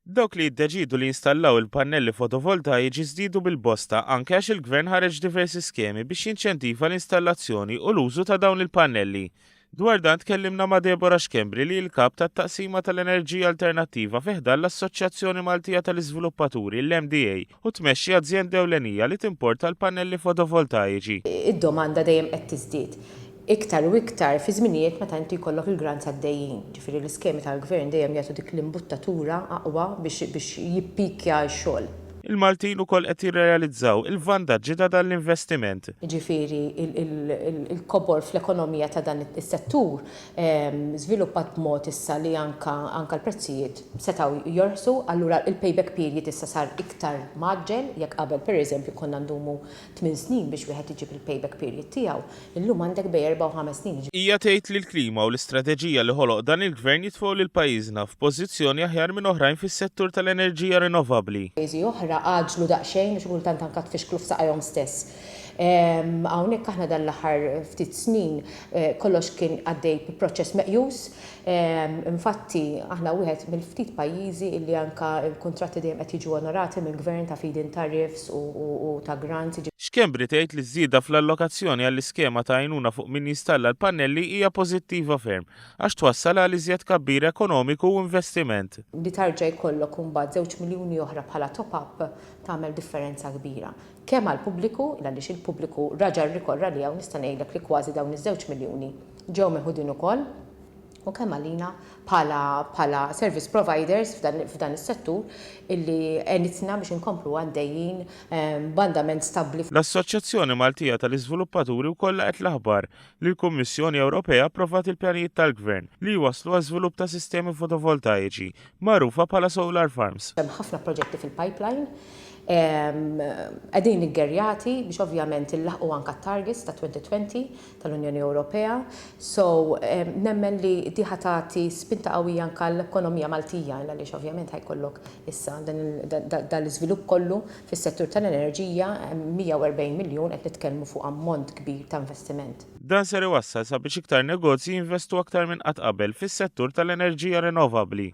Dawk li jiddeċidu li jinstallaw il-pannelli fotovoltaiċi żdiedu bil-bosta anke għax il-Gvern ħareġ diversi skemi biex jinċentiva l-installazzjoni u l-użu ta' dawn il-pannelli. Dwar dan tkellimna ma' Deborah Xkembri li l-kap tat-taqsima tal-enerġija alternattiva fiħdan l-Assoċjazzjoni Maltija tal-Iżviluppaturi l-MDA u tmexxi azzjenda ewlenija li timporta l-pannelli fotovoltaiċi. Id-domanda dejjem qed tiżdied. Iktar u iktar fi żminijiet meta inti jkollok il-grants għaddejjin. Ġifieri l-iskemi tal-Gvern dejjem jagħtu dik l-imbuttatura aqwa biex jippikja x-xogħol. Il-Maltin ukoll qed jirrealizzaw il-vantaġġi ta' dan l-investiment. Ġifieri il-kobor fl-ekonomija ta' dan is-settur żviluppat b'mod issa li anka l-prezzijiet setgħu jorsu, allura il-payback period issa sar iktar maġġel jekk qabel pereżempju konna ndumu 8 snin biex wieħed iġib il-payback period tiegħu. Illum għandek bej 4 u 5 snin. Hija tgħid li l-klima u l-istrateġija li ħoloq dan il-Gvern jitfgħu lil pajjiżna f'pożizzjoni aħjar minn oħrajn fis-settur tal-enerġija rinnovabbli. Għaġlu daqsxejn biex kultant anke tfixklu f'saqajhom stess. Hawnhekk aħna dan l-aħħar ftit snin kollox kien għaddej b'proċess meqjus. Infatti aħna wieħed mill-ftit pajjiżi li anke l-kuntratti dejjem qed jiġu onorati mill-Gvern ta' feed-in tariffs u ta' grants. Xkembri tgħid li żieda fl-allokazzjoni għall-iskema ta' għajnuna fuq min jinstalla l-pannelli hija pożittiva ferm għax twassal għal iżjed kabbir ekonomiku u investiment. Li tarġa' jkollok imbagħad 2 miljuni oħra bħala top-up tagħmel differenza kbira. Kemm għall-pubbliku għaliex il-pubbliku raġa' rrikorra li hawn nista' ngħidlek li kważi dawn iż-2 miljuni ġew meħudin ukoll u kemm għalina bħala service providers f'dan is-settur illi għenitna biex inkomplu għaddejjin b'andament stabbli. L-Assoċjazzjoni Maltija tal-Iżviluppaturi wkoll qed l-aħbar li l-Kummissjoni Ewropea approvat il-pjanijiet tal-Gvern li jwasslu għaż-żvilupp ta' sistemi fotovoltaiċi magħrufa bħala solar farms. Hemm ħafna proġetti fil-pipeline għedin iggerjati biex ovvjament il-laħqu anka targets ta' 2020 tal-Unjoni Ewropea. So nemmen li diħatati spinta qawwija anka l-ekonomija Maltija għaliex ovvjament ħajkollok issa dan l-iżvilupp kollu fis-settur tal-enerġija 140 miljun qed nitkellmu fuq ammont kbir ta' investiment. Dan ser iwassal sabiex iktar negozji jinvestu aktar minn qatt qabel fis-settur tal-enerġija rinnovabbli.